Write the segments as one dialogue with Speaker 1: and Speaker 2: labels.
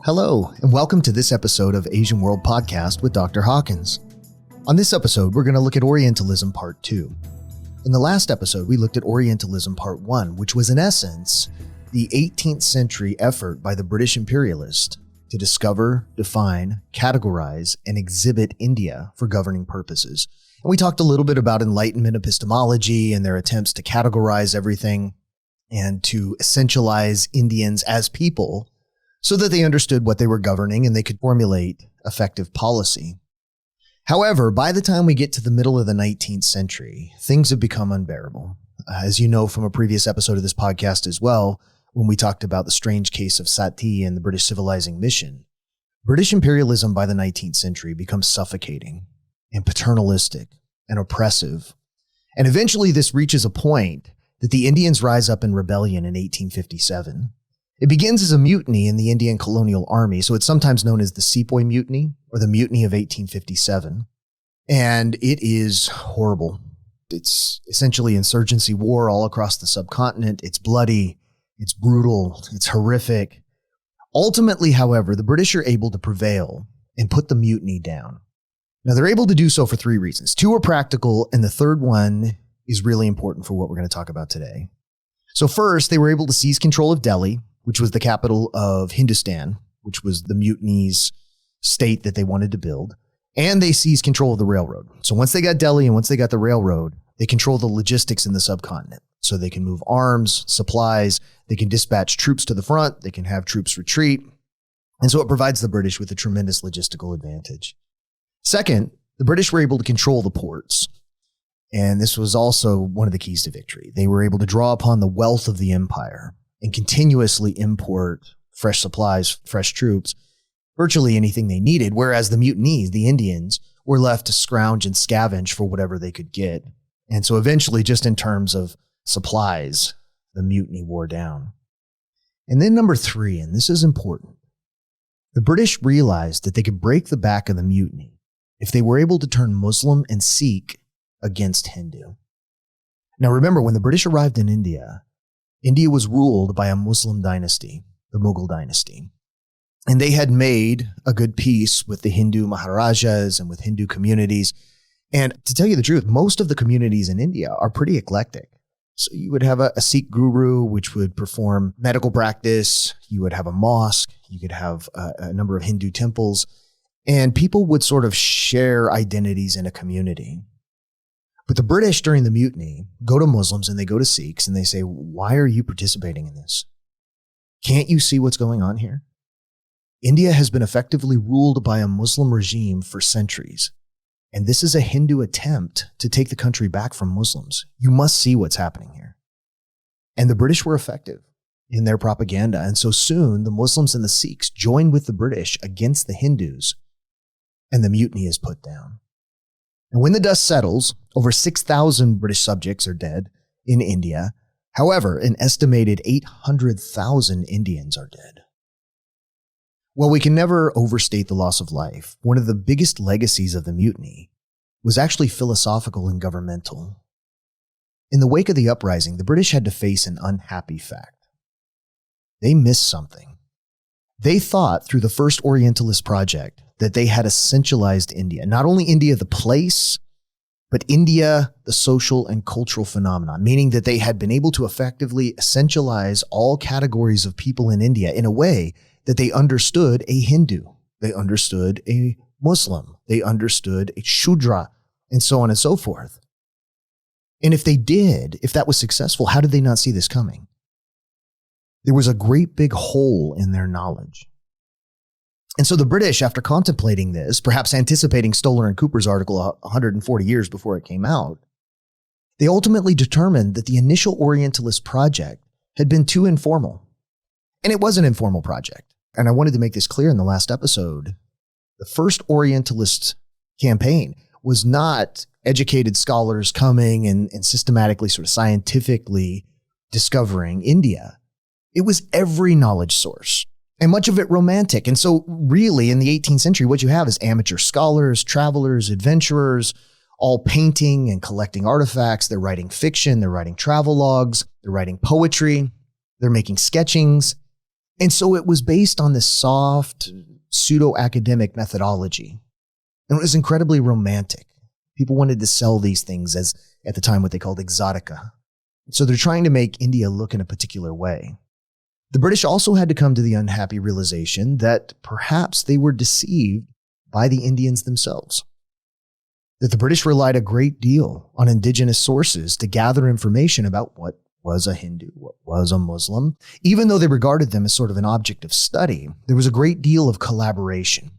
Speaker 1: Hello, and welcome to this episode of Asian World Podcast with Dr. Hawkins. On this episode, we're going to look at Orientalism Part 2. In the last episode, we looked at Orientalism Part 1, which was in essence the 18th century effort by the British imperialist to discover, define, categorize, and exhibit India for governing purposes. And we talked a little bit about Enlightenment epistemology and their attempts to categorize everything and to essentialize Indians as people so that they understood what they were governing and they could formulate effective policy. However, by the time we get to the middle of the 19th century, things have become unbearable. As you know from a previous episode of this podcast as well, when we talked about the strange case of Sati and the British civilizing mission, British imperialism by the 19th century becomes suffocating and paternalistic and oppressive. And eventually this reaches a point that the Indians rise up in rebellion in 1857. It begins as a mutiny in the Indian colonial army, so it's sometimes known as the Sepoy Mutiny or the Mutiny of 1857. And it is horrible. It's essentially insurgency war all across the subcontinent. It's bloody, it's brutal, it's horrific. Ultimately, however, the British are able to prevail and put the mutiny down. Now, they're able to do so for three reasons. Two are practical, and the third one is really important for what we're going to talk about today. So first, they were able to seize control of Delhi, which was the capital of Hindustan, which was the mutiny's state that they wanted to build. And they seized control of the railroad. So once they got Delhi and once they got the railroad, they control the logistics in the subcontinent. So they can move arms, supplies, they can dispatch troops to the front, they can have troops retreat. And so it provides the British with a tremendous logistical advantage. Second, the British were able to control the ports. And this was also one of the keys to victory. They were able to draw upon the wealth of the empire and continuously import fresh supplies, fresh troops, virtually anything they needed, whereas the mutinees, the Indians, were left to scrounge and scavenge for whatever they could get. And so eventually, just in terms of supplies, the mutiny wore down. And then number three, and this is important, the British realized that they could break the back of the mutiny if they were able to turn Muslim and Sikh against Hindu. Now remember, when the British arrived in India, India was ruled by a Muslim dynasty, the Mughal dynasty. And they had made a good peace with the Hindu Maharajas and with Hindu communities. And to tell you the truth, most of the communities in India are pretty eclectic. So you would have a Sikh guru, which would perform medical practice. You would have a mosque. You could have a number of Hindu temples. And people would sort of share identities in a community. But the British during the mutiny go to Muslims and they go to Sikhs and they say, why are you participating in this? Can't you see what's going on here? India has been effectively ruled by a Muslim regime for centuries. And this is a Hindu attempt to take the country back from Muslims. You must see what's happening here. And the British were effective in their propaganda. And so soon the Muslims and the Sikhs join with the British against the Hindus, and the mutiny is put down. And when the dust settles, over 6,000 British subjects are dead in India. However, an estimated 800,000 Indians are dead. While we can never overstate the loss of life, one of the biggest legacies of the mutiny was actually philosophical and governmental. In the wake of the uprising, the British had to face an unhappy fact. They missed something. They thought through the first Orientalist project that they had essentialized India. Not only India, the place, but India, the social and cultural phenomenon, meaning that they had been able to effectively essentialize all categories of people in India in a way that they understood a Hindu, they understood a Muslim, they understood a Shudra, and so on and so forth. And if they did, if that was successful, how did they not see this coming? There was a great big hole in their knowledge. And so the British, after contemplating this, perhaps anticipating Stoller and Cooper's article 140 years before it came out, they ultimately determined that the initial Orientalist project had been too informal. And it was an informal project. And I wanted to make this clear in the last episode. The first Orientalist campaign was not educated scholars coming and systematically, sort of scientifically discovering India. It was every knowledge source. And much of it romantic. And so really in the 18th century, what you have is amateur scholars, travelers, adventurers, all painting and collecting artifacts. They're writing fiction. They're writing travel logs. They're writing poetry. They're making sketchings. And so it was based on this soft, pseudo-academic methodology. And it was incredibly romantic. People wanted to sell these things as, at the time, what they called exotica. So they're trying to make India look in a particular way. The British also had to come to the unhappy realization that perhaps they were deceived by the Indians themselves. That the British relied a great deal on indigenous sources to gather information about what was a Hindu, what was a Muslim. Even though they regarded them as sort of an object of study, there was a great deal of collaboration.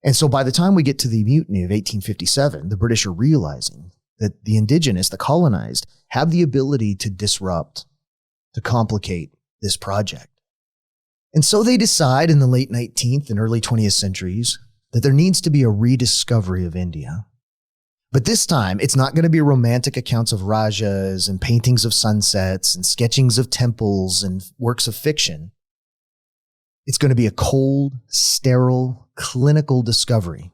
Speaker 1: And so by the time we get to the Mutiny of 1857, the British are realizing that the indigenous, the colonized, have the ability to disrupt, to complicate this project. And so they decide in the late 19th and early 20th centuries that there needs to be a rediscovery of India. But this time, it's not going to be romantic accounts of rajas and paintings of sunsets and sketchings of temples and works of fiction. It's going to be a cold, sterile, clinical discovery,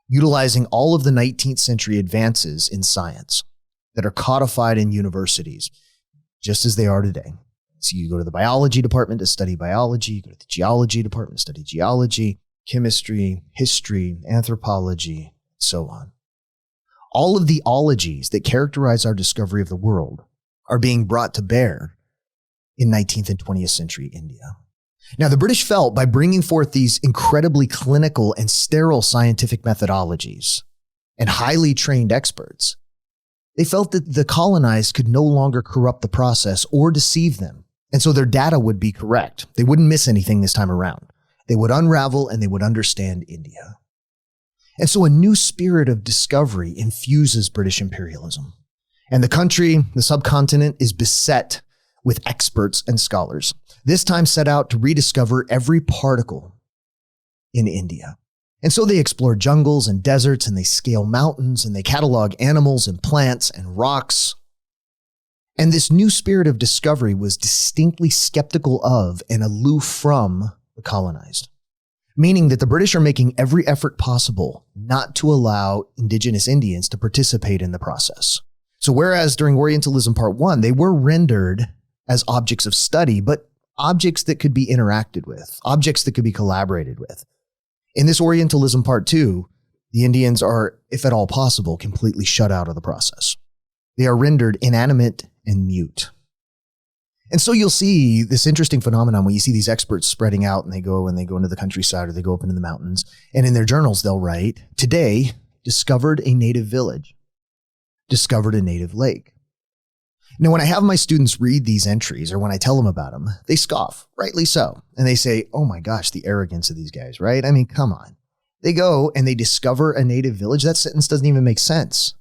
Speaker 1: utilizing all of the 19th century advances in science that are codified in universities, just as they are today. So you go to the biology department to study biology, you go to the geology department to study geology, chemistry, history, anthropology, so on. All of the ologies that characterize our discovery of the world are being brought to bear in 19th and 20th century India. Now, the British felt by bringing forth these incredibly clinical and sterile scientific methodologies and highly trained experts, they felt that the colonized could no longer corrupt the process or deceive them. And so their data would be correct. They wouldn't miss anything this time around. They would unravel and they would understand India. And so a new spirit of discovery infuses British imperialism. And the country, the subcontinent, is beset with experts and scholars, this time set out to rediscover every particle in India. And so they explore jungles and deserts, and they scale mountains, and they catalog animals and plants and rocks. And this new spirit of discovery was distinctly skeptical of and aloof from the colonized, meaning that the British are making every effort possible not to allow indigenous Indians to participate in the process. So whereas during Orientalism Part 1, they were rendered as objects of study, but objects that could be interacted with, objects that could be collaborated with. In this Orientalism Part 2, the Indians are, if at all possible, completely shut out of the process. They are rendered inanimate and mute. And so you'll see this interesting phenomenon when you see these experts spreading out and they go into the countryside or they go up into the mountains, and in their journals they'll write, today discovered a native village, discovered a native lake. Now, when I have my students read these entries or when I tell them about them, they scoff, rightly so. And they say, oh my gosh, the arrogance of these guys, right? I mean, come on. They go and they discover a native village. That sentence doesn't even make sense.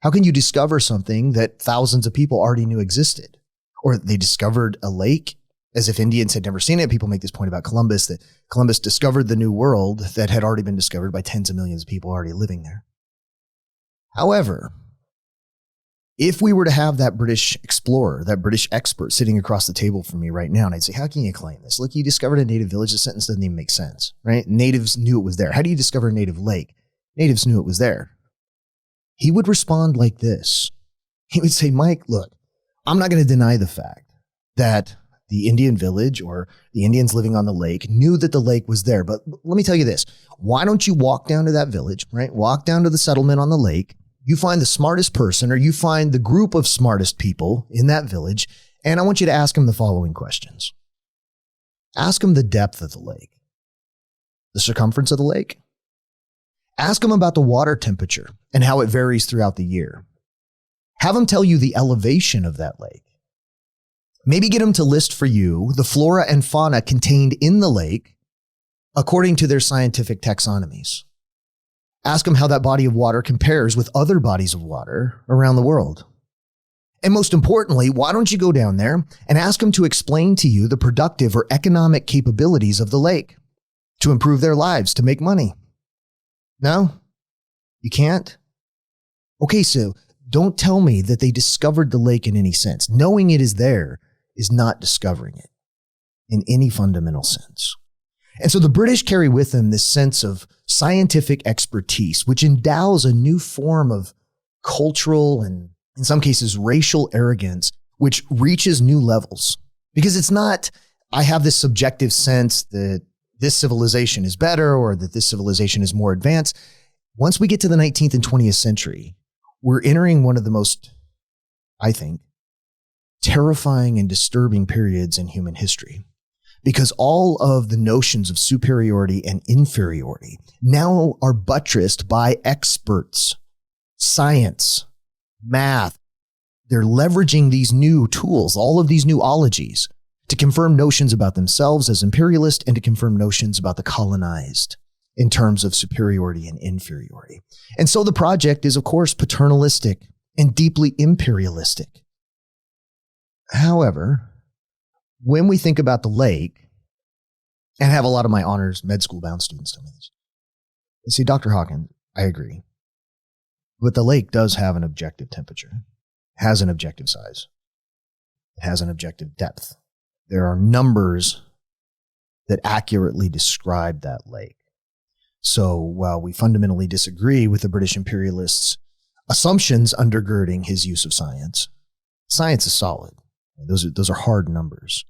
Speaker 1: How can you discover something that thousands of people already knew existed? Or they discovered a lake as if Indians had never seen it. People make this point about Columbus, that Columbus discovered the new world that had already been discovered by tens of millions of people already living there. However, if we were to have that British explorer, that British expert sitting across the table from me right now, and I'd say, how can you claim this? Look, you discovered a native village. The sentence doesn't even make sense, right? Natives knew it was there. How do you discover a native lake? Natives knew it was there. He would respond like this. He would say, Mike, look, I'm not going to deny the fact that the Indian village or the Indians living on the lake knew that the lake was there. But let me tell you this. Why don't you walk down to that village, right? Walk down to the settlement on the lake. You find the smartest person or you find the group of smartest people in that village. And I want you to ask them the following questions. Ask them the depth of the lake, the circumference of the lake. Ask them about the water temperature and how it varies throughout the year. Have them tell you the elevation of that lake. Maybe get them to list for you the flora and fauna contained in the lake according to their scientific taxonomies. Ask them how that body of water compares with other bodies of water around the world. And most importantly, why don't you go down there and ask them to explain to you the productive or economic capabilities of the lake to improve their lives, to make money? No? You can't? Okay, so don't tell me that they discovered the lake in any sense. Knowing it is there is not discovering it in any fundamental sense. And so the British carry with them this sense of scientific expertise, which endows a new form of cultural and, in some cases, racial arrogance, which reaches new levels. Because it's not I have this subjective sense that this civilization is better or that this civilization is more advanced. Once we get to the 19th and 20th century, we're entering one of the most, I think, terrifying and disturbing periods in human history, because all of the notions of superiority and inferiority now are buttressed by experts, science, math. They're leveraging these new tools, all of these new ologies, to confirm notions about themselves as imperialist and to confirm notions about the colonized in terms of superiority and inferiority. And so the project is, of course, paternalistic and deeply imperialistic. However, when we think about the lake, and have a lot of my honors med school bound students tell me this, they say, Dr. Hawkins, I agree, but the lake does have an objective temperature, has an objective size, it has an objective depth. There are numbers that accurately describe that lake. So while we fundamentally disagree with the British imperialists' assumptions undergirding his use of science, science is solid. Those are hard numbers.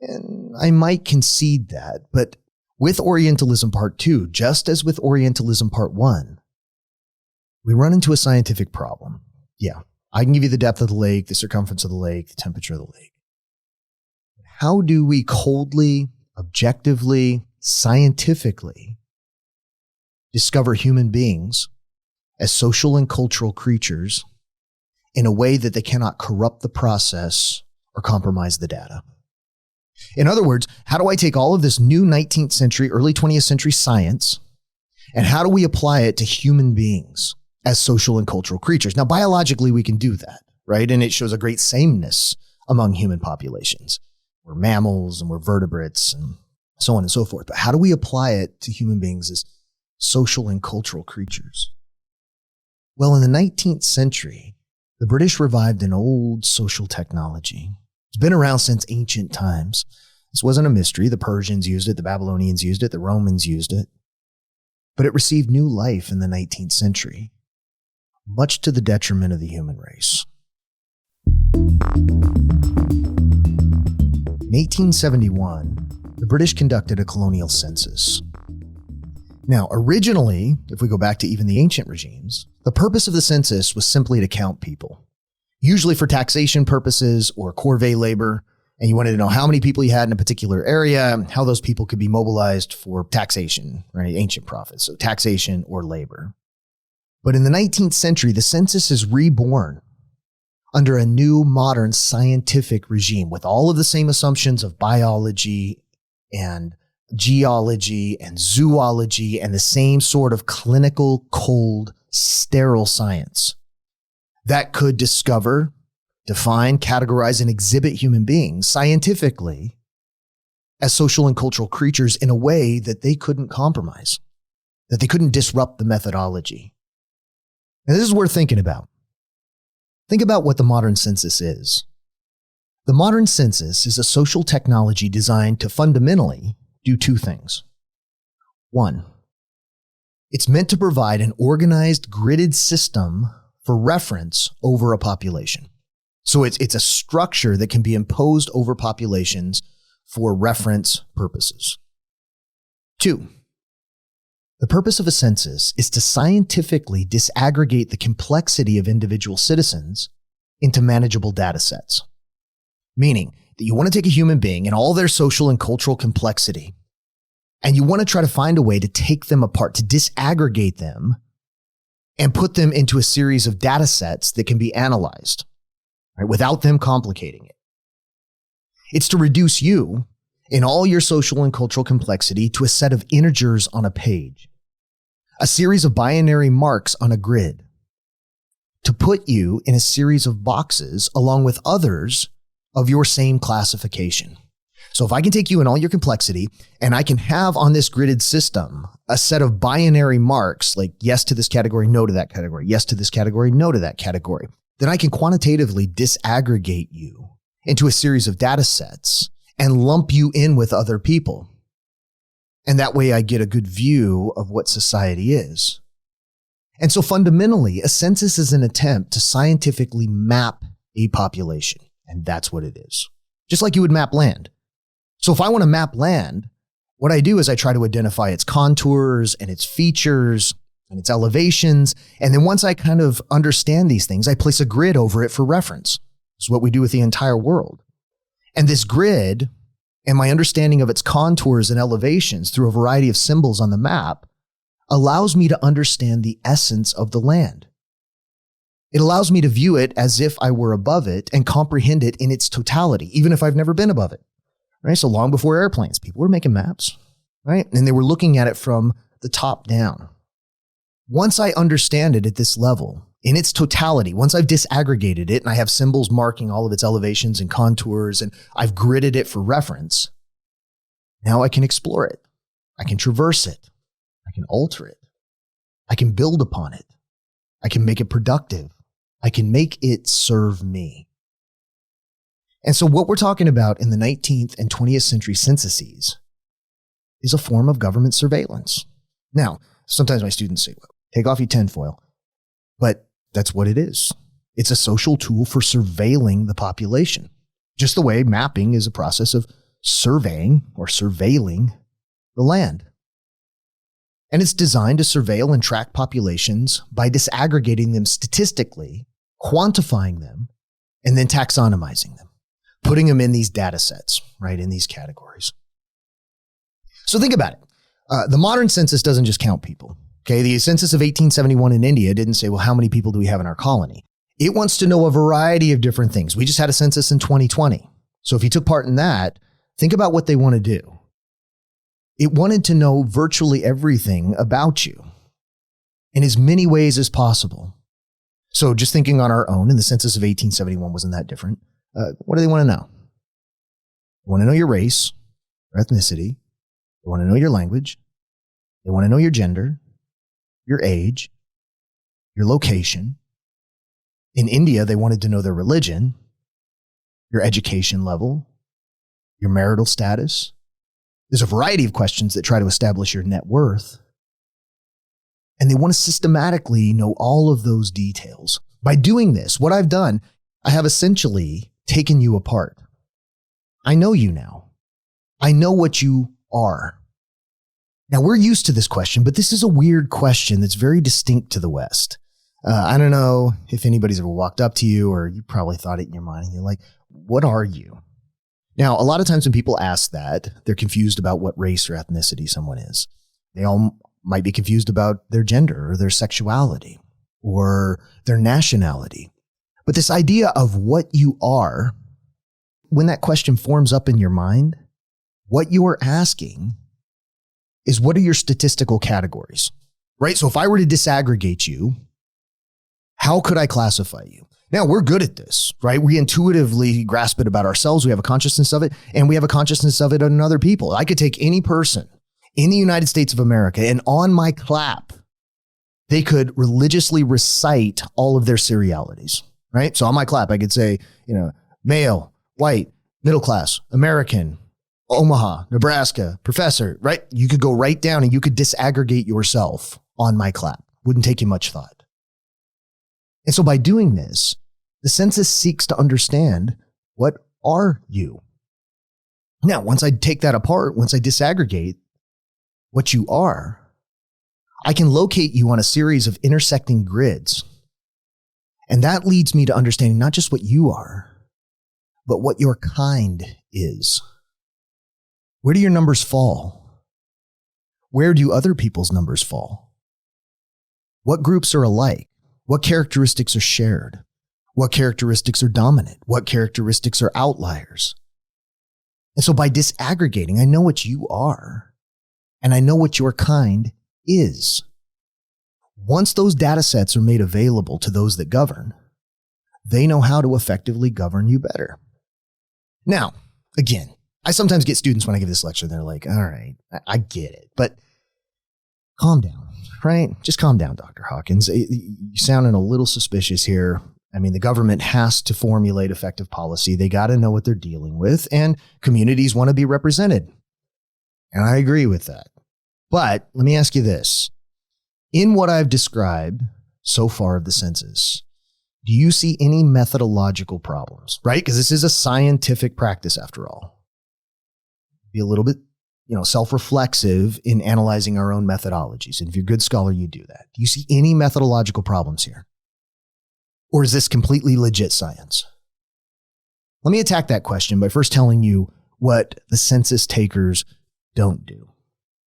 Speaker 1: And I might concede that, but with Orientalism Part 2, just as with Orientalism Part 1, we run into a scientific problem. Yeah, I can give you the depth of the lake, the circumference of the lake, the temperature of the lake. How do we coldly, objectively, scientifically discover human beings as social and cultural creatures in a way that they cannot corrupt the process or compromise the data? In other words, how do I take all of this new 19th century, early 20th century science, and how do we apply it to human beings as social and cultural creatures? Now, biologically, we can do that, right? And it shows a great sameness among human populations. We're mammals and we're vertebrates and so on and so forth. But how do we apply it to human beings as social and cultural creatures? Well, in the 19th century, the British revived an old social technology. It's been around since ancient times. This wasn't a mystery. The Persians used it, the Babylonians used it, the Romans used it. But it received new life in the 19th century, much to the detriment of the human race. In 1871, the British conducted a colonial census. Now, originally, if we go back to even the ancient regimes, the purpose of the census was simply to count people, usually for taxation purposes or corvée labor, and you wanted to know how many people you had in a particular area, how those people could be mobilized for taxation, right? Ancient profits, so taxation or labor. But in the 19th century, the census is reborn under a new modern scientific regime with all of the same assumptions of biology and geology and zoology and the same sort of clinical, cold, sterile science that could discover, define, categorize, and exhibit human beings scientifically as social and cultural creatures in a way that they couldn't compromise, that they couldn't disrupt the methodology. And this is worth thinking about. Think about what the modern census is. The modern census is a social technology designed to fundamentally do two things. One, it's meant to provide an organized, gridded system for reference over a population. So it's a structure that can be imposed over populations for reference purposes. Two, the purpose of a census is to scientifically disaggregate the complexity of individual citizens into manageable data sets. Meaning that you want to take a human being and all their social and cultural complexity, and you want to try to find a way to take them apart, to disaggregate them and put them into a series of data sets that can be analyzed, right, without them complicating it. It's to reduce you in all your social and cultural complexity to a set of integers on a page, a series of binary marks on a grid, to put you in a series of boxes along with others of your same classification. So if I can take you in all your complexity and I can have on this gridded system a set of binary marks like yes to this category, no to that category, yes to this category, no to that category, then I can quantitatively disaggregate you into a series of data sets and lump you in with other people. And that way I get a good view of what society is. And so fundamentally, a census is an attempt to scientifically map a population. And that's what it is. Just like you would map land. So if I want to map land, what I do is I try to identify its contours and its features and its elevations. And then once I kind of understand these things, I place a grid over it for reference. This is what we do with the entire world. And this grid and my understanding of its contours and elevations through a variety of symbols on the map allows me to understand the essence of the land. It allows me to view it as if I were above it and comprehend it in its totality, even if I've never been above it. Right? So long before airplanes, people were making maps, right? And they were looking at it from the top down. Once I understand it at this level, in its totality, once I've disaggregated it and I have symbols marking all of its elevations and contours and I've gridded it for reference, now I can explore it. I can traverse it. I can alter it. I can build upon it. I can make it productive. I can make it serve me. And so what we're talking about in the 19th and 20th century censuses is a form of government surveillance. Now, sometimes my students say, well, take off your tinfoil, but that's what it is. It's a social tool for surveilling the population, just the way mapping is a process of surveying or surveilling the land. And it's designed to surveil and track populations by disaggregating them statistically, quantifying them, and then taxonomizing them, putting them in these data sets, right, in these categories. So think about it. The modern census doesn't just count people. Okay, the census of 1871 in India didn't say, well, how many people do we have in our colony? It wants to know a variety of different things. We just had a census in 2020. So if you took part in that, think about what they want to do. It wanted to know virtually everything about you in as many ways as possible. So just thinking on our own, and the census of 1871 wasn't that different. What do they want to know? They want to know your race, your ethnicity. They want to know your language. They want to know your gender, your age, your location. In India, they wanted to know their religion, your education level, your marital status. There's a variety of questions that try to establish your net worth. And they want to systematically know all of those details. By doing this, what I've done, I have essentially taken you apart. I know you now. I know what you are. Now, we're used to this question, but this is a weird question that's very distinct to the West. I don't know if anybody's ever walked up to you, or you probably thought it in your mind, and you're like, what are you? Now, a lot of times when people ask that, they're confused about what race or ethnicity someone is. They all might be confused about their gender or their sexuality or their nationality. But this idea of what you are, when that question forms up in your mind, what you are asking is, what are your statistical categories, right? So if I were to disaggregate you, how could I classify you? Now, we're good at this, right? We intuitively grasp it about ourselves. We have a consciousness of it, and we have a consciousness of it in other people. I could take any person in the United States of America, and on my clap, they could religiously recite all of their serialities, right? So on my clap, I could say, male, white, middle class, American, Omaha, Nebraska, professor, right? You could go right down and you could disaggregate yourself on my clap. Wouldn't take you much thought. And so by doing this, the census seeks to understand, what are you? Now, once I take that apart, once I disaggregate what you are, I can locate you on a series of intersecting grids. And that leads me to understanding not just what you are, but what your kind is. Where do your numbers fall? Where do other people's numbers fall? What groups are alike? What characteristics are shared? What characteristics are dominant? What characteristics are outliers? And so by disaggregating, I know what you are, and I know what your kind is. Once those data sets are made available to those that govern, they know how to effectively govern you better. Now, again, I sometimes get students when I give this lecture, they're like, all right, I get it, but calm down, right? Just calm down, Dr. Hawkins. You're sounding a little suspicious here. I mean, the government has to formulate effective policy. They got to know what they're dealing with, and communities want to be represented. And I agree with that. But let me ask you this. In what I've described so far of the census, do you see any methodological problems, right? Because this is a scientific practice after all. be a little bit, self-reflexive in analyzing our own methodologies. And if you're a good scholar, you do that. Do you see any methodological problems here? Or is this completely legit science? Let me attack that question by first telling you what the census takers don't do.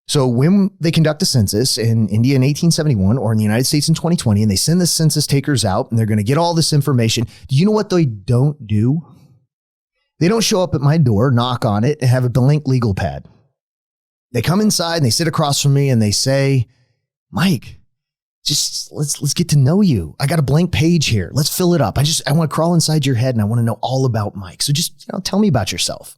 Speaker 1: So when they conduct a census in India in 1871 or in the United States in 2020, and they send the census takers out and they're going to get all this information, do you know what they don't do? They don't show up at my door, knock on it, and have a blank legal pad. They come inside and they sit across from me and they say, Mike, just let's get to know you. I got a blank page here. Let's fill it up. I want to crawl inside your head and I want to know all about Mike. So just, tell me about yourself.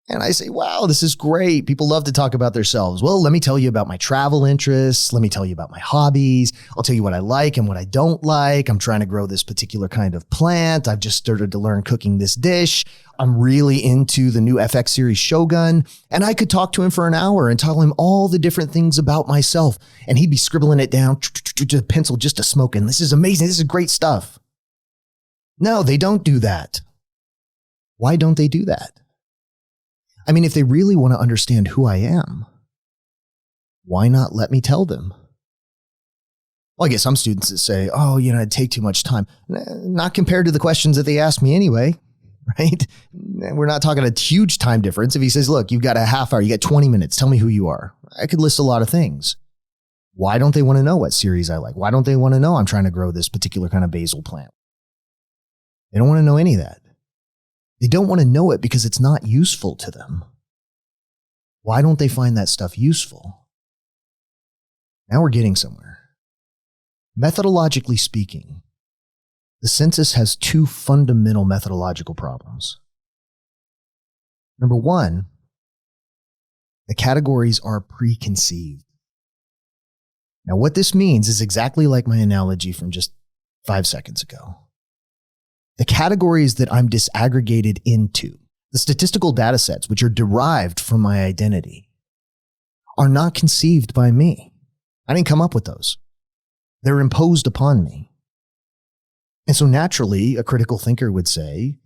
Speaker 1: And I say, wow, this is great. People love to talk about themselves. Well, let me tell you about my travel interests. Let me tell you about my hobbies. I'll tell you what I like and what I don't like. I'm trying to grow this particular kind of plant. I've just started to learn cooking this dish. I'm really into the new FX series Shogun. And I could talk to him for an hour and tell him all the different things about myself. And he'd be scribbling it down to a pencil just to smoking. This is amazing. This is great stuff. No, they don't do that. Why don't they do that? I mean, if they really want to understand who I am, why not let me tell them? Well, I get some students that say, oh, it'd take too much time. Not compared to the questions that they ask me anyway, right? We're not talking a huge time difference. If he says, look, you've got a half hour, you got 20 minutes, tell me who you are. I could list a lot of things. Why don't they want to know what series I like? Why don't they want to know I'm trying to grow this particular kind of basil plant? They don't want to know any of that. They don't want to know it because it's not useful to them. Why don't they find that stuff useful? Now we're getting somewhere. Methodologically speaking, the census has two fundamental methodological problems. Number one, the categories are preconceived. Now, what this means is exactly like my analogy from just 5 seconds ago. The categories that I'm disaggregated into, the statistical data sets, which are derived from my identity, are not conceived by me. I didn't come up with those. They're imposed upon me. And so naturally, a critical thinker would say,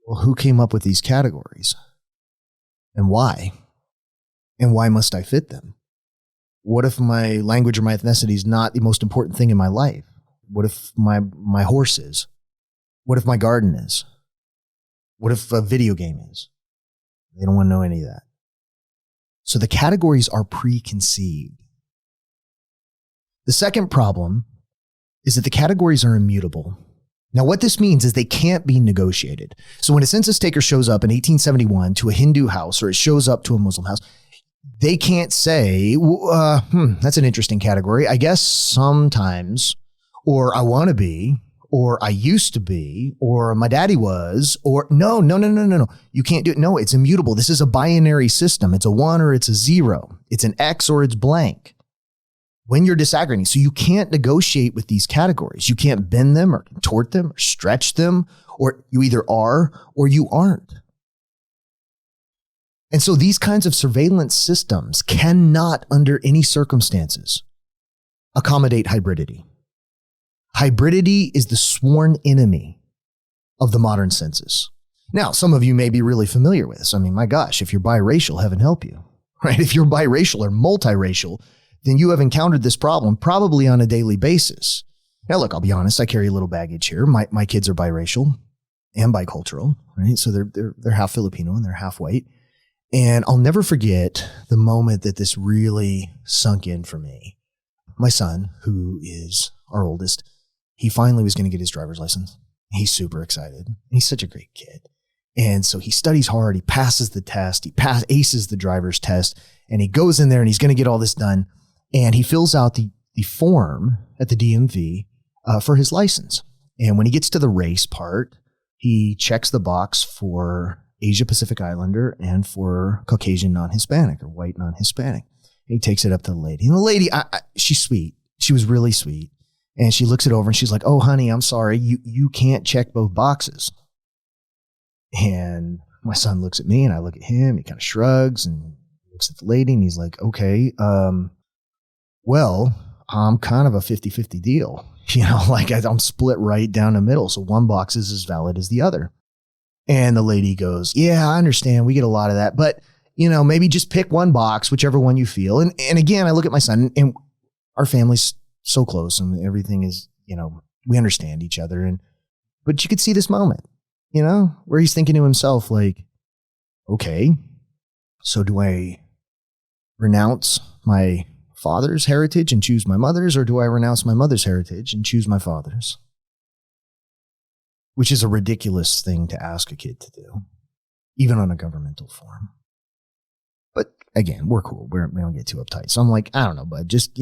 Speaker 1: well, who came up with these categories? And why? And why must I fit them? What if my language or my ethnicity is not the most important thing in my life? What if my horse is? What if my garden is? What if a video game is? They don't want to know any of that. So the categories are preconceived. The second problem is that the categories are immutable. Now, what this means is they can't be negotiated. So when a census taker shows up in 1871 to a Hindu house or it shows up to a Muslim house, they can't say, that's an interesting category. I guess sometimes, or I want to be, or I used to be, or my daddy was, or no. You can't do it. No, it's immutable. This is a binary system. It's a 1 or it's a 0. It's an X or it's blank. When you're disaggregating, so you can't negotiate with these categories. You can't bend them or contort them or stretch them, or you either are or you aren't. And so these kinds of surveillance systems cannot, under any circumstances, accommodate hybridity. Hybridity is the sworn enemy of the modern census. Now, some of you may be really familiar with this. I mean, my gosh, if you're biracial, heaven help you, right? If you're biracial or multiracial, then you have encountered this problem probably on a daily basis. Now, look, I'll be honest, I carry a little baggage here. My kids are biracial and bicultural, right? So they're half Filipino and they're half white. And I'll never forget the moment that this really sunk in for me. My son, who is our oldest, he finally was going to get his driver's license. He's super excited. He's such a great kid. And so he studies hard. He passes the test. He aces the driver's test. And he goes in there and he's going to get all this done. And he fills out the form at the DMV for his license. And when he gets to the race part, he checks the box for Asia Pacific Islander and for Caucasian non-Hispanic or white non-Hispanic. He takes it up to the lady. And the lady, she's sweet. She was really sweet. And she looks it over and she's like, oh, honey, I'm sorry. You can't check both boxes. And my son looks at me and I look at him. He kind of shrugs and looks at the lady and he's like, okay, well, I'm kind of a 50-50 deal. Like I'm split right down the middle. So one box is as valid as the other. And the lady goes, yeah, I understand. We get a lot of that. But, maybe just pick one box, whichever one you feel. And again, I look at my son, and our family's so close and everything is, we understand each other. But you could see this moment, where he's thinking to himself, like, okay, so do I renounce my father's heritage and choose my mother's, or do I renounce my mother's heritage and choose my father's? Which is a ridiculous thing to ask a kid to do, even on a governmental form. But again, we're cool. We don't get too uptight. So I'm like, I don't know, bud, just,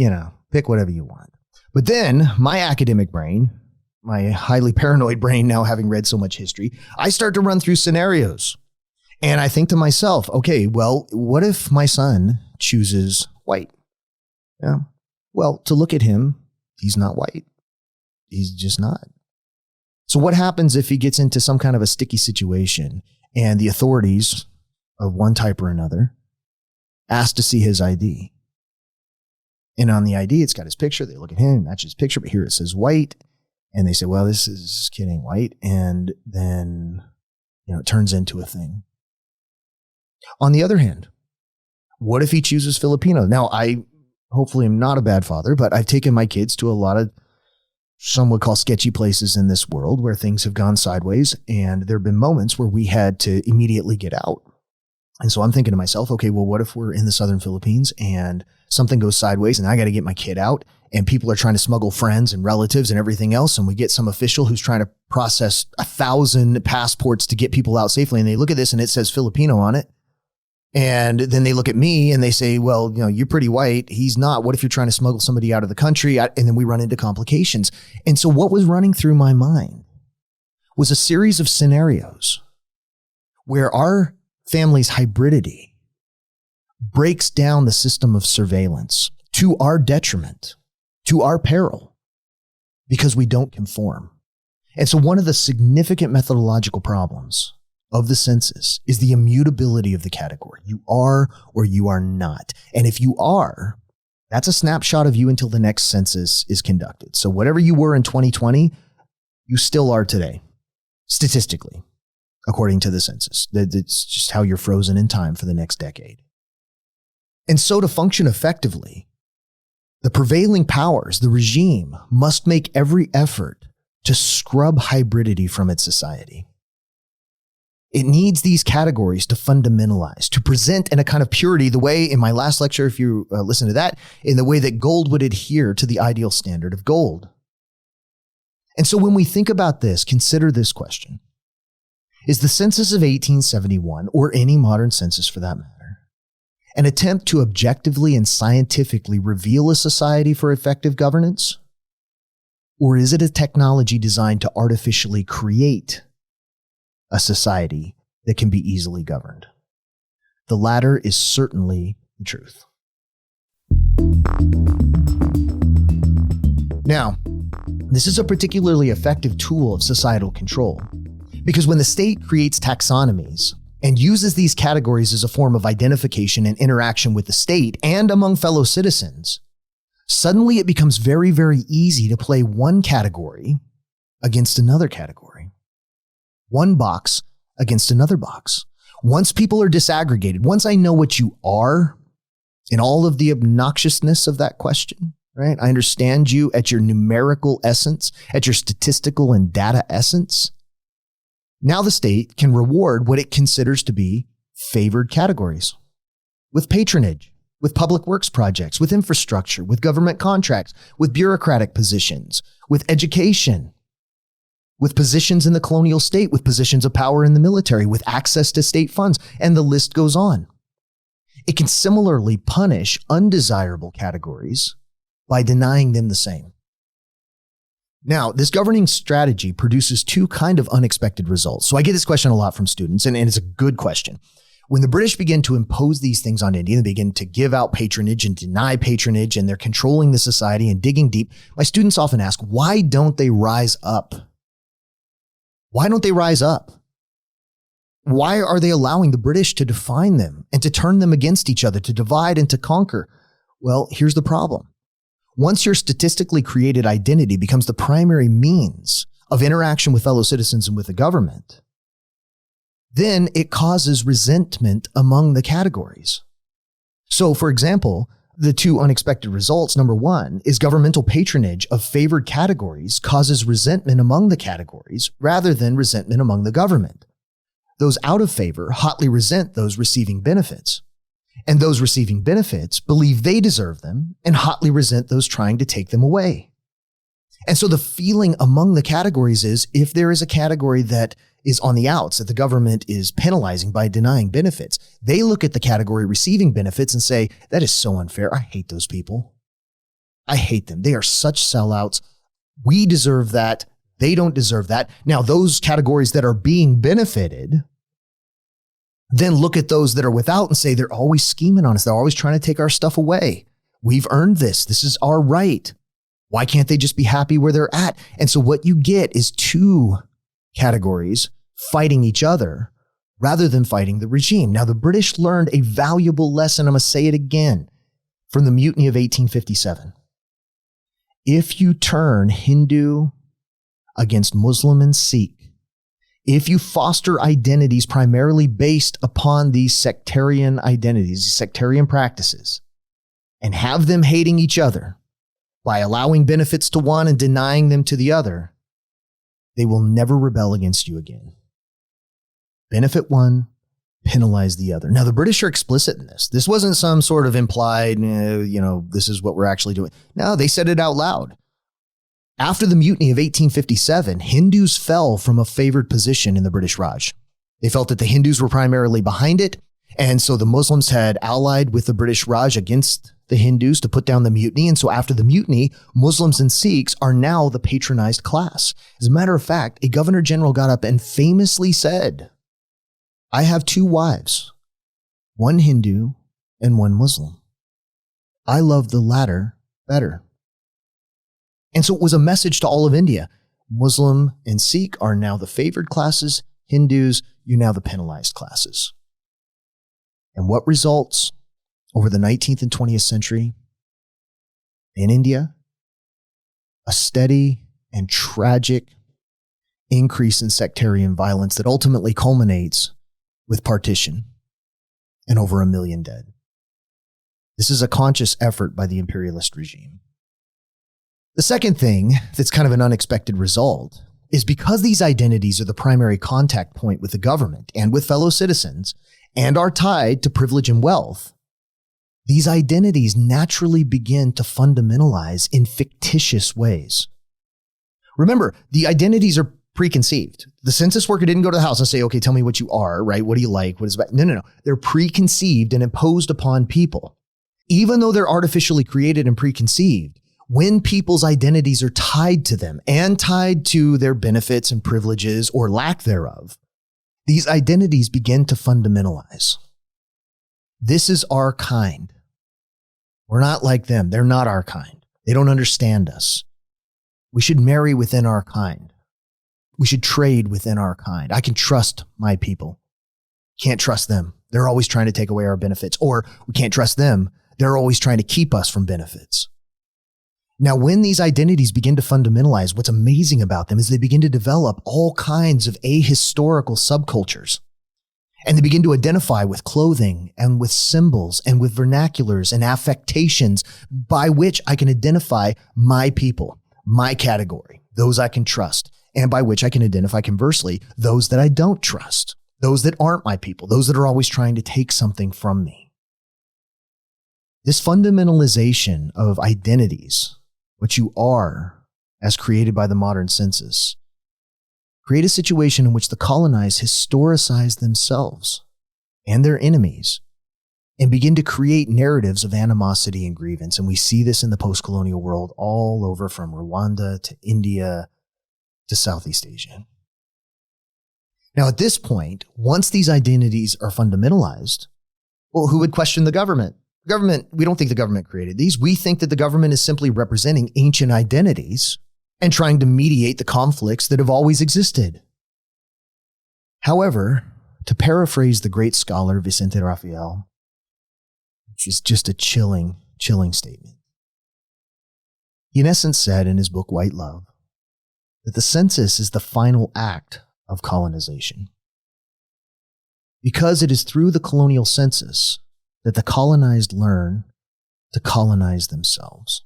Speaker 1: pick whatever you want. But then my academic brain, my highly paranoid brain, now having read so much history, I start to run through scenarios. And I think to myself, okay, well, what if my son chooses white? Yeah. Well, to look at him, he's not white. He's just not. So what happens if he gets into some kind of a sticky situation and the authorities of one type or another ask to see his ID? And on the ID, it's got his picture. They look at him, match his picture, but here it says white. And they say, well, this kid ain't white. And then, it turns into a thing. On the other hand, what if he chooses Filipino? Now, I hopefully am not a bad father, but I've taken my kids to a lot of some would call sketchy places in this world where things have gone sideways. And there have been moments where we had to immediately get out. And so I'm thinking to myself, okay, well, what if we're in the southern Philippines and something goes sideways and I got to get my kid out and people are trying to smuggle friends and relatives and everything else. And we get some official who's trying to process 1,000 passports to get people out safely. And they look at this and it says Filipino on it. And then they look at me and they say, well, you're pretty white. He's not. What if you're trying to smuggle somebody out of the country? And then we run into complications. And so what was running through my mind was a series of scenarios where our family's hybridity breaks down the system of surveillance to our detriment, to our peril, because we don't conform. And so one of the significant methodological problems of the census is the immutability of the category. You are or you are not. And if you are, that's a snapshot of you until the next census is conducted. So whatever you were in 2020, you still are today, statistically, according to the census. It's just how you're frozen in time for the next decade. And so to function effectively, the prevailing powers, the regime, must make every effort to scrub hybridity from its society. It needs these categories to fundamentalize, to present in a kind of purity, the way in my last lecture, if you listen to that, in the way that gold would adhere to the ideal standard of gold. And so when we think about this, consider this question. Is the census of 1871, or any modern census for that matter, an attempt to objectively and scientifically reveal a society for effective governance? Or is it a technology designed to artificially create a society that can be easily governed? The latter is certainly the truth. Now, this is a particularly effective tool of societal control, because when the state creates taxonomies and uses these categories as a form of identification and interaction with the state and among fellow citizens, suddenly it becomes very, very easy to play one category against another category. One box against another box. Once people are disaggregated, once I know what you are in all of the obnoxiousness of that question, right? I understand you at your numerical essence, at your statistical and data essence. Now the state can reward what it considers to be favored categories with patronage, with public works projects, with infrastructure, with government contracts, with bureaucratic positions, with education, with positions in the colonial state, with positions of power in the military, with access to state funds, and the list goes on. It can similarly punish undesirable categories by denying them the same. Now, this governing strategy produces two kind of unexpected results. So I get this question a lot from students, and it's a good question. When the British begin to impose these things on India, they begin to give out patronage and deny patronage, and they're controlling the society and digging deep. My students often ask, why don't they rise up? Why don't they rise up? Why are they allowing the British to define them and to turn them against each other, to divide and to conquer? Well, here's the problem. Once your statistically created identity becomes the primary means of interaction with fellow citizens and with the government, then it causes resentment among the categories. So, for example, the two unexpected results, number one, is governmental patronage of favored categories causes resentment among the categories rather than resentment among the government. Those out of favor hotly resent those receiving benefits, and those receiving benefits believe they deserve them and hotly resent those trying to take them away. And so the feeling among the categories is if there is a category that is on the outs, that the government is penalizing by denying benefits, they look at the category receiving benefits and say, that is so unfair. I hate those people. I hate them. They are such sellouts. We deserve that. They don't deserve that. Now, those categories that are being benefited then look at those that are without and say, they're always scheming on us. They're always trying to take our stuff away. We've earned this. This is our right. Why can't they just be happy where they're at? And so what you get is two categories fighting each other rather than fighting the regime. Now, the British learned a valuable lesson. I'm going to say it again from the Mutiny of 1857. If you turn Hindu against Muslim and Sikh, if you foster identities primarily based upon these sectarian identities, these sectarian practices, and have them hating each other by allowing benefits to one and denying them to the other, they will never rebel against you again. Benefit one, penalize the other. Now, the British are explicit in this. This wasn't some sort of implied, this is what we're actually doing. No, they said it out loud. After the Mutiny of 1857, Hindus fell from a favored position in the British Raj. They felt that the Hindus were primarily behind it, and so the Muslims had allied with the British Raj against the Hindus to put down the mutiny. And so after the mutiny, Muslims and Sikhs are now the patronized class. As a matter of fact, a governor general got up and famously said, I have two wives, one Hindu and one Muslim. I love the latter better. And so it was a message to all of India. Muslim and Sikh are now the favored classes. Hindus, you're now the penalized classes. And what results over the 19th and 20th century in India? A steady and tragic increase in sectarian violence that ultimately culminates with partition and over 1 million dead. This is a conscious effort by the imperialist regime. The second thing that's kind of an unexpected result is because these identities are the primary contact point with the government and with fellow citizens and are tied to privilege and wealth, these identities naturally begin to fundamentalize in fictitious ways. Remember, the identities are preconceived. The census worker didn't go to the house and say, okay, tell me what you are, right? What do you like? What is about? No. They're preconceived and imposed upon people. Even though they're artificially created and preconceived, when people's identities are tied to them and tied to their benefits and privileges or lack thereof, these identities begin to fundamentalize. This is our kind. We're not like them. They're not our kind. They don't understand us. We should marry within our kind. We should trade within our kind. I can trust my people. Can't trust them. They're always trying to take away our benefits. Or we can't trust them. They're always trying to keep us from benefits. Now, when these identities begin to fundamentalize, what's amazing about them is they begin to develop all kinds of ahistorical subcultures. And they begin to identify with clothing and with symbols and with vernaculars and affectations by which I can identify my people, my category, those I can trust, and by which I can identify conversely those that I don't trust, those that aren't my people, those that are always trying to take something from me. This fundamentalization of identities, what you are as created by the modern census, create a situation in which the colonized historicize themselves and their enemies and begin to create narratives of animosity and grievance. And we see this in the post-colonial world all over, from Rwanda to India to Southeast Asia. Now, at this point, once these identities are fundamentalized, well, who would question the government? Government, we don't think the government created these. We think that the government is simply representing ancient identities and trying to mediate the conflicts that have always existed. However, to paraphrase the great scholar Vicente Raphael, which is just a chilling statement, he in essence said in his book, White Love, that the census is the final act of colonization. because it is through the colonial census that the colonized learn to colonize themselves.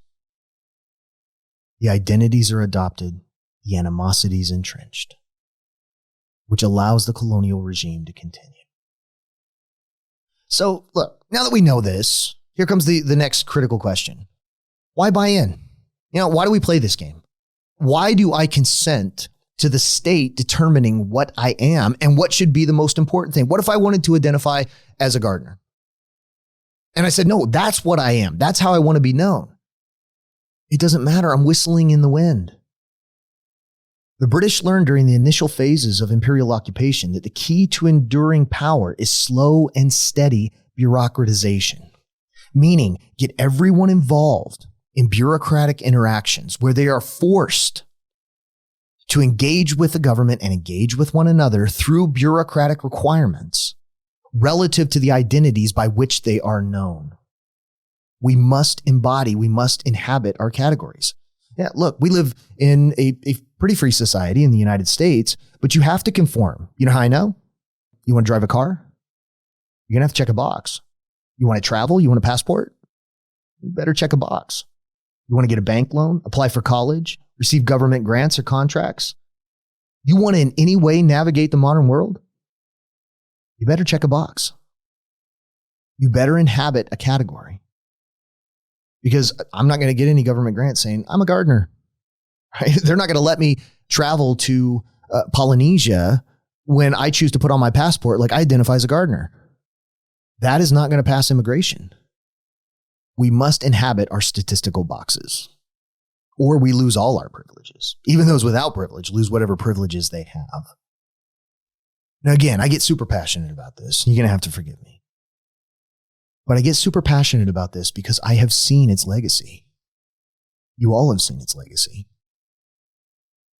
Speaker 1: The identities are adopted, the animosities entrenched, which allows the colonial regime to continue. So, look, now that we know this, here comes the next critical question. Why buy in? Why do we play this game? Why do I consent to the state determining what I am and what should be the most important thing? What if I wanted to identify as a gardener? And I said, no, that's what I am. That's how I want to be known. It doesn't matter. I'm whistling in the wind. The British learned during the initial phases of imperial occupation that the key to enduring power is slow and steady bureaucratization, meaning get everyone involved in bureaucratic interactions where they are forced to engage with the government and engage with one another through bureaucratic requirements relative to the identities by which they are known. We must embody, we must inhabit our categories. Yeah, look, we live in a pretty free society in the United States, but you have to conform. You know how I know? You want to drive a car? You're going to have to check a box. You want to travel? You want a passport? You better check a box. You want to get a bank loan, apply for college, receive government grants or contracts? You want to in any way navigate the modern world? You better check a box. You better inhabit a category. Because I'm not going to get any government grants saying, I'm a gardener. Right? They're not going to let me travel to Polynesia when I choose to put on my passport like I identify as a gardener. That is not going to pass immigration. We must inhabit our statistical boxes, or we lose all our privileges. Even those without privilege lose whatever privileges they have. Now, again, I get super passionate about this. You're going to have to forgive me. But I get super passionate about this because I have seen its legacy. You all have seen its legacy.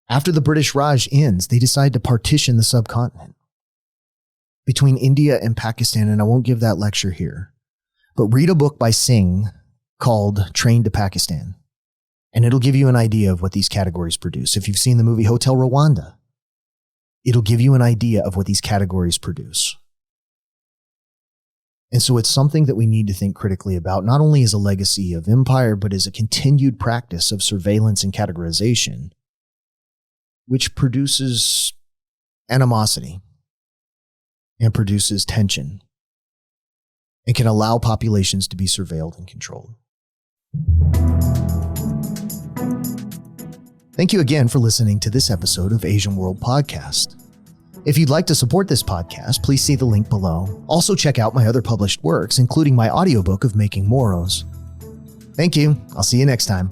Speaker 1: After the British Raj ends, they decide to partition the subcontinent between India and Pakistan, and I won't give that lecture here. But read a book by Singh called Train to Pakistan, and it'll give you an idea of what these categories produce. If you've seen the movie Hotel Rwanda, it'll give you an idea of what these categories produce. And so it's something that we need to think critically about, not only as a legacy of empire, but as a continued practice of surveillance and categorization, which produces animosity and produces tension and can allow populations to be surveilled and controlled. Thank you again for listening to this episode of Asian World Podcast. If you'd like to support this podcast, please see the link below. Also check out my other published works, including my audiobook of Making Moros. Thank you. I'll see you next time.